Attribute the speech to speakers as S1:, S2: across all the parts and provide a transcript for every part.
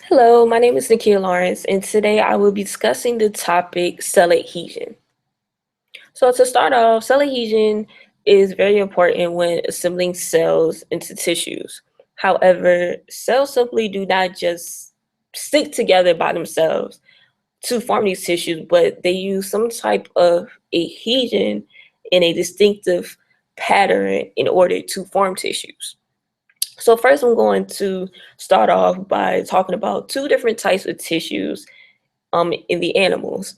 S1: Hello, my name is Nikia Lawrence, and today I will be discussing the topic cell adhesion. So, to start off, cell adhesion is very important when assembling cells into tissues. However, cells simply do not just stick together by themselves to form these tissues, but they use some type of adhesion in a distinctive pattern in order to form tissues. So first I'm going to start off by talking about two different types of tissues in the animals.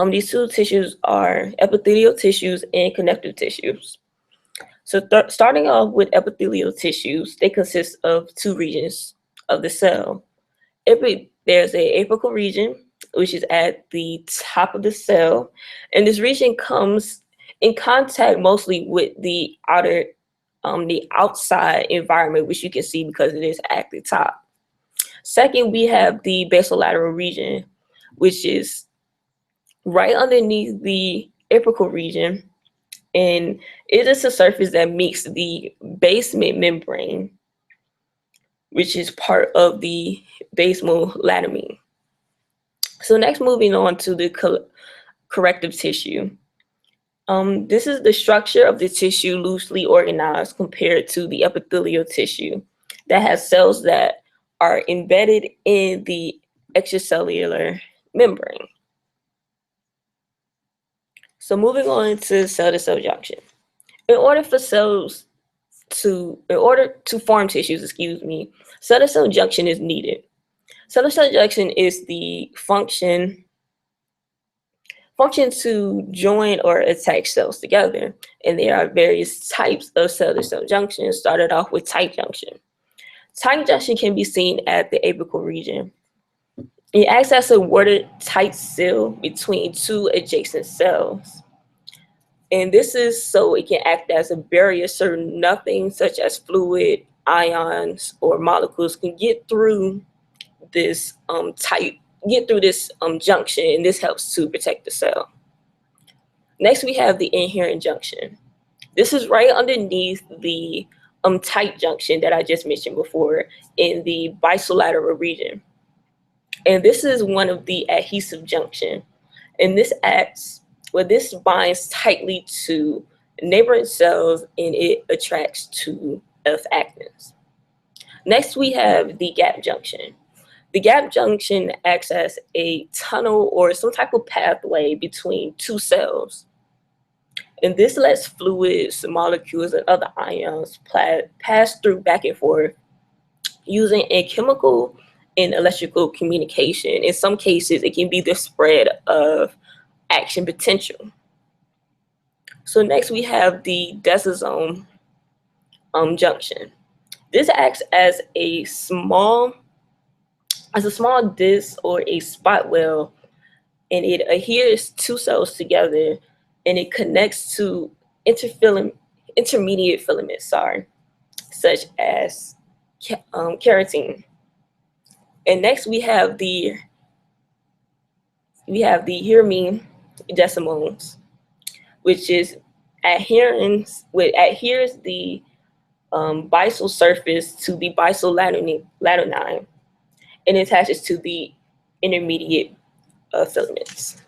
S1: These two tissues are epithelial tissues and connective tissues. So starting off with epithelial tissues, they consist of two regions of the cell. There's a apical region, which is at the top of the cell, and this region comes in contact mostly with the outside environment, which you can see because it is at the top. Second, we have the basolateral region, which is right underneath the apical region, and it is a surface that meets the basement membrane, which is part of the basal laminate. So next, moving on to the corrective tissue. This is the structure of the tissue loosely organized compared to the epithelial tissue that has cells that are embedded in the extracellular membrane. So moving on to cell-to-cell junction. In order for cells in order to form tissues, cell-to-cell junction is needed. Cell-to-cell junction is the function to join or attach cells together. And there are various types of cell-to-cell junction, started off with tight junction. Tight junction can be seen at the apical region. It acts as a watertight seal between two adjacent cells. And this is so it can act as a barrier so nothing such as fluid, ions, or molecules can this get through this junction, and this helps to protect the cell. Next, we have the adherent junction. This is right underneath the tight junction that I just mentioned before in the bisolateral region. And this is one of the adhesive junction. And this binds tightly to neighboring cells and it attracts to F actins. Next, we have the gap junction. The gap junction acts as a tunnel or some type of pathway between two cells. And this lets fluids, molecules, and other ions pass through back and forth using a chemical and electrical communication. In some cases, it can be the spread of action potential. So next we have the desosome junction. This acts as a small disc or a spot well, and it adheres two cells together, and it connects to intermediate filaments, such as keratin. And next we have the Hirmi decimals, which is adheres the bisal surface to the bisal laminate and attaches to the intermediate filaments.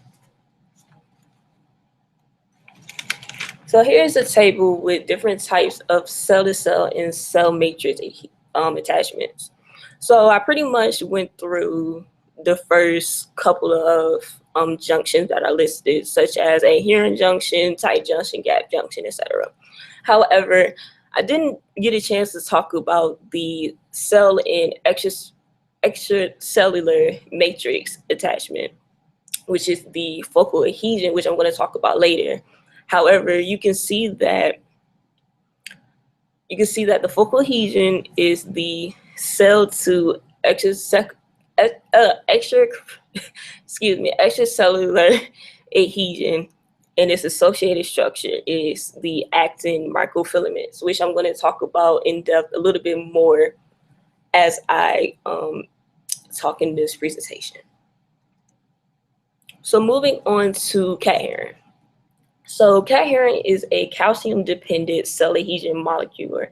S1: So here's a table with different types of cell-to-cell and cell matrix attachments. So I pretty much went through the first couple of junctions that are listed, such as adherent junction, tight junction, gap junction, etc. However, I didn't get a chance to talk about the cell and extracellular matrix attachment, which is the focal adhesion, which I'm going to talk about later. However, you can see that the focal adhesion is the cell to extracellular adhesion, and its associated structure is the actin microfilaments, which I'm going to talk about in depth a little bit more as I talk in this presentation. So moving on to cadherin. So cadherin is a calcium-dependent cell adhesion molecule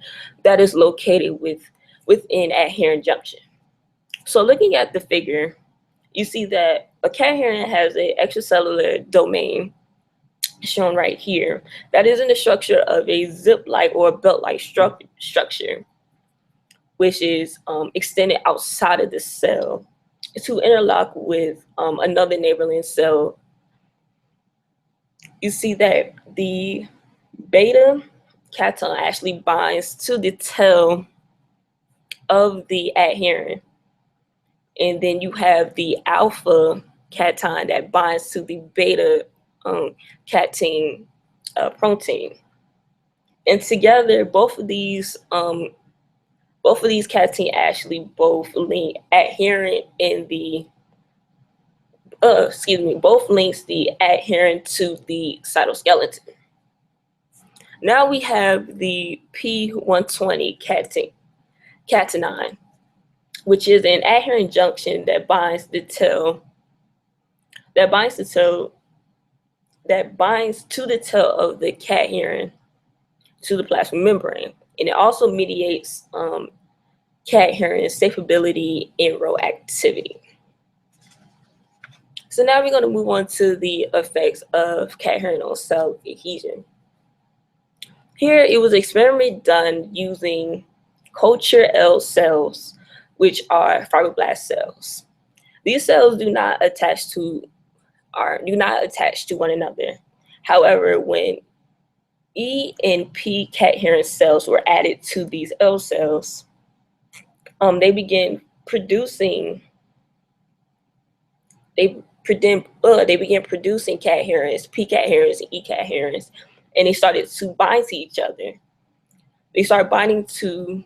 S1: that is located within adherent junction. So looking at the figure, you see that a cadherin has an extracellular domain shown right here that is in the structure of a zip-like or belt-like structure, which is extended outside of the cell to interlock with another neighboring cell. You see that the beta cation actually binds to the tail of the adherent, and then you have the alpha cation that binds to the beta catein protein, and together both of these catein actually both link adherent in the both links the adherent to the cytoskeleton. Now we have the P120 catenin, which is an adherent junction that binds the tail that binds to the tail of the cadherin to the plasma membrane, and it also mediates cadherin stability and reactivity. So now we're going to move on to the effects of cadherin on cell adhesion. Here, it was an experiment done using culture L cells, which are fibroblast cells. These cells do not attach to one another. However, when E and P cadherin cells were added to these L cells, they began producing cadherins, P cadherins, and E cadherins, and they started to bind to each other. They started binding to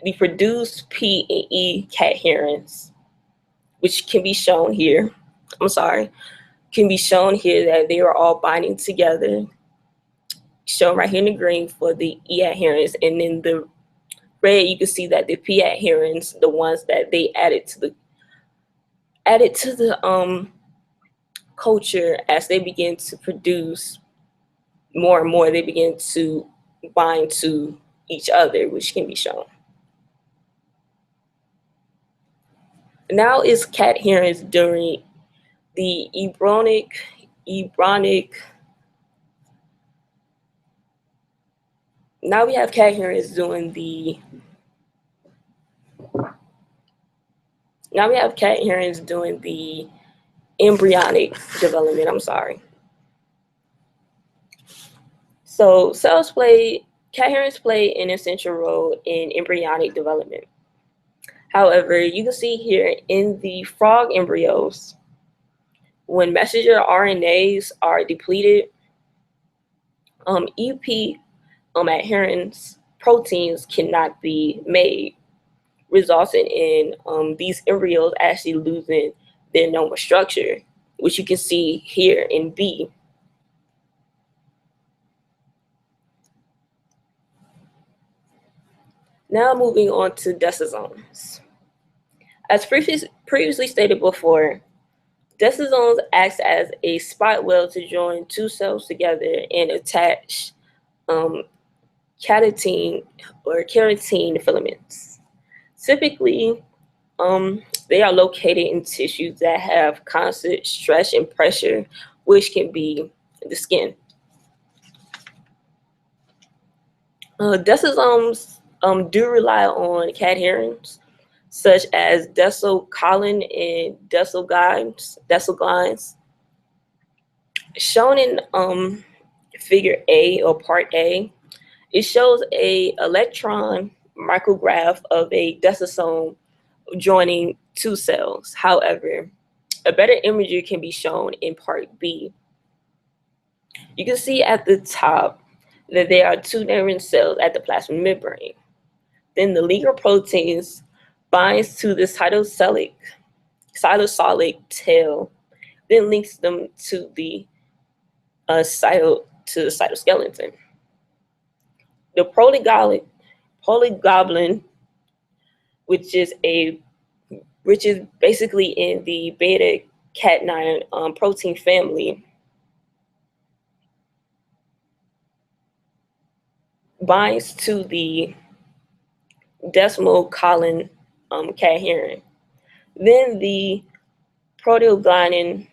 S1: the produced P and E cadherins, which can be shown here. Can be shown here that they are all binding together, shown right here in the green for the E adherents, and in the red you can see that the P adherents, the ones that they added to the culture, as they begin to produce more and more, they begin to bind to each other, which can be shown. Now is cadherins during the embryonic. Now we have cadherins doing the. Now we have cadherins doing the embryonic development. I'm sorry. So cadherins play an essential role in embryonic development. However, you can see here in the frog embryos, when messenger RNAs are depleted, EP adherents proteins cannot be made, resulting in these embryos actually losing their normal structure, which you can see here in B. Now moving on to desmosomes. As previously stated before, desmosomes act as a spot weld to join two cells together and attach keratin filaments. Typically, they are located in tissues that have constant stress and pressure, which can be the skin. Desmosomes do rely on cadherins, such as desmocolin and desmoglines. Shown in figure A or part A, it shows a electron micrograph of a desmosome joining two cells. However, a better imagery can be shown in part B. You can see at the top that there are two neighboring cells at the plasma membrane. Then the linker proteins binds to the cytosolic tail, then links them to the cytoskeleton. The protoglobulin, which is basically in the beta catenin protein family, binds to the desmocolin cadherin. Then the proteoglycan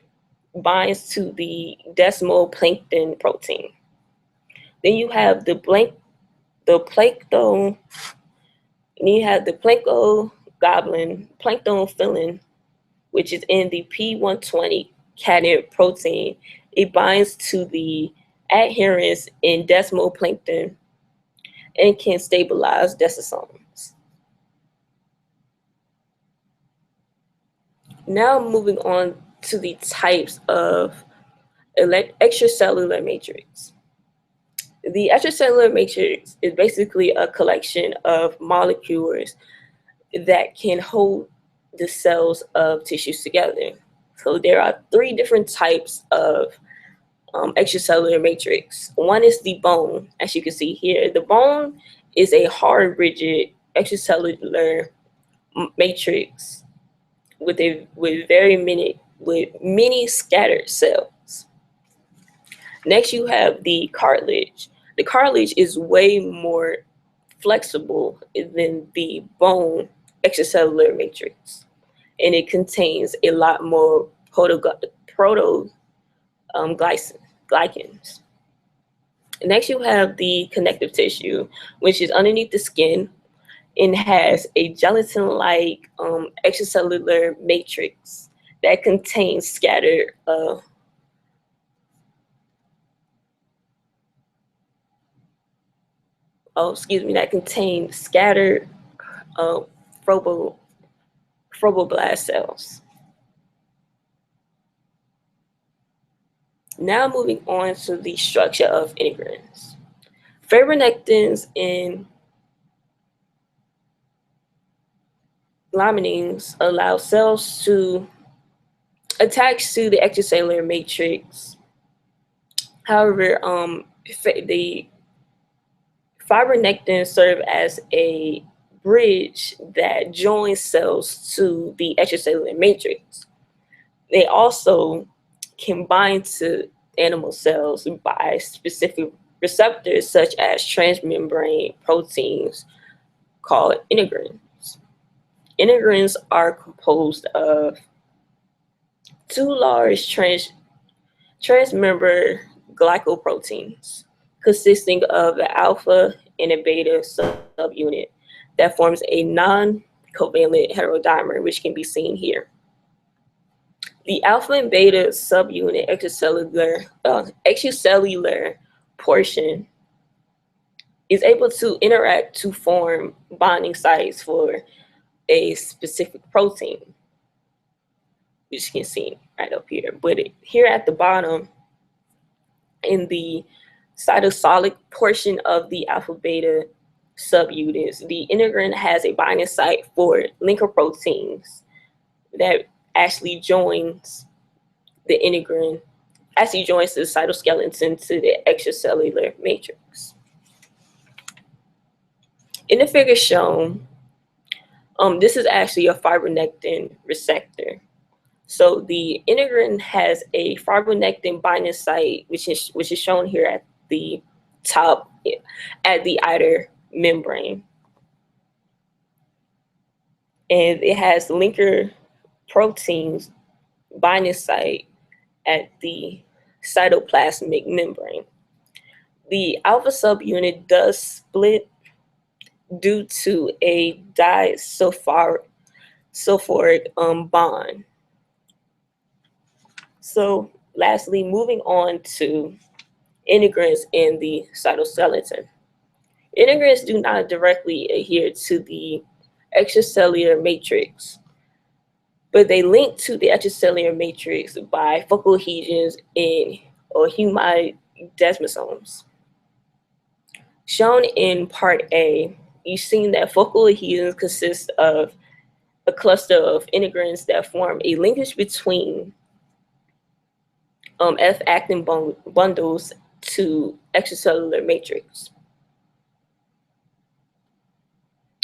S1: binds to the desmoplankton protein. Then you have the plankton, and you have the plankton filling, which is in the P120 catnip protein. It binds to the adherens in desmoplankton and can stabilize desmosomes. Now moving on to the types of extracellular matrix. The extracellular matrix is basically a collection of molecules that can hold the cells of tissues together. So there are three different types of extracellular matrix. One is the bone, as you can see here. The bone is a hard, rigid extracellular matrix with many scattered cells. Next, you have the cartilage. The cartilage is way more flexible than the bone extracellular matrix, and it contains a lot more glycans. Next, you have the connective tissue, which is underneath the skin and has a gelatin-like extracellular matrix that contains scattered that contains scattered uh, fibroblast cells. Now moving on to the structure of integrins. Fibronectins and laminins allow cells to attach to the extracellular matrix. However, the fibronectins serve as a bridge that joins cells to the extracellular matrix. They also can bind to animal cells by specific receptors such as transmembrane proteins called integrins. Integrins are composed of two large transmembrane glycoproteins consisting of the alpha and a beta subunit that forms a non-covalent heterodimer, which can be seen here. The alpha and beta subunit extracellular portion is able to interact to form bonding sites for a specific protein, which you can see right up here. But here at the bottom, in the cytosolic portion of the alpha beta subunits, the integrin has a binding site for linker proteins that actually joins the integrin, actually joins the cytoskeleton to the extracellular matrix. In the figure shown, this is actually a fibronectin receptor. So the integrin has a fibronectin binding site, which is shown here at the top, at the outer membrane, and it has linker proteins binding site at the cytoplasmic membrane. The alpha subunit does split due to a disulfuric bond. So lastly, moving on to integrins in the cytoskeleton. Integrins do not directly adhere to the extracellular matrix, but they link to the extracellular matrix by focal adhesions or humide desmosomes. Shown in part A, you've seen that focal adhesions consist of a cluster of integrins that form a linkage between F-actin bundles to extracellular matrix.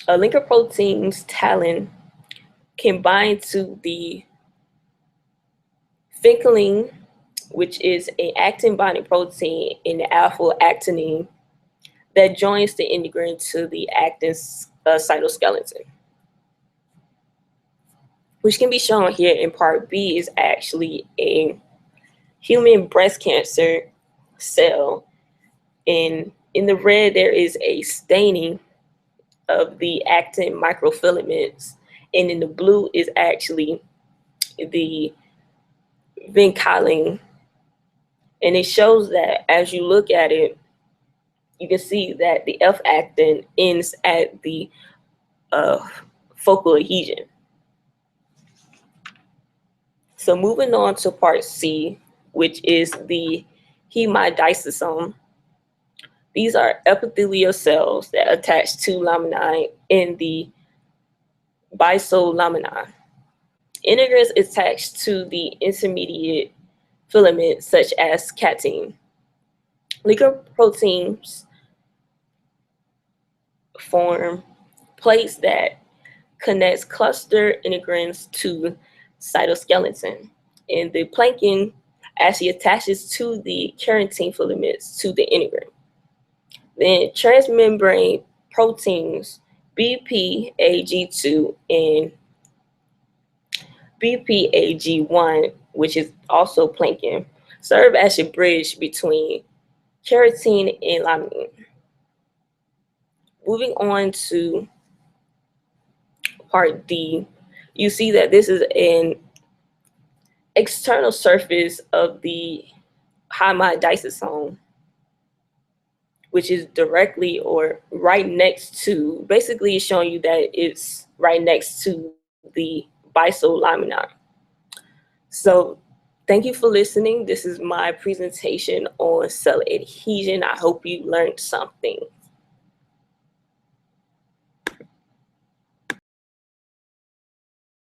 S1: A linker protein's talon can bind to the fincolin, which is an actin binding protein in the alpha-actinine that joins the integrin to the actin cytoskeleton. which can be shown here in part B, is actually a human breast cancer cell. And in the red, there is a staining of the actin microfilaments. And in the blue is actually the vincalin. And it shows that as you look at it, you can see that the F actin ends at the uh, focal adhesion. So moving on to part C, which is the hemidysosome. These are epithelial cells that attach to laminae in the bisolaminae. Integrins attached to the intermediate filaments such as catein. Glycoproteins form plates that connects cluster integrins to cytoskeleton. And the planking actually attaches to the keratin filaments to the integrin. Then transmembrane proteins BPAG2 and BPAG1, which is also planking, serve as a bridge between keratin and laminin. Moving on to part D, you see that this is an external surface of the hemidysosome, which is directly or right next to, basically showing you that it's right next to the bisolaminae. So thank you for listening. This is my presentation on cell adhesion. I hope you learned something.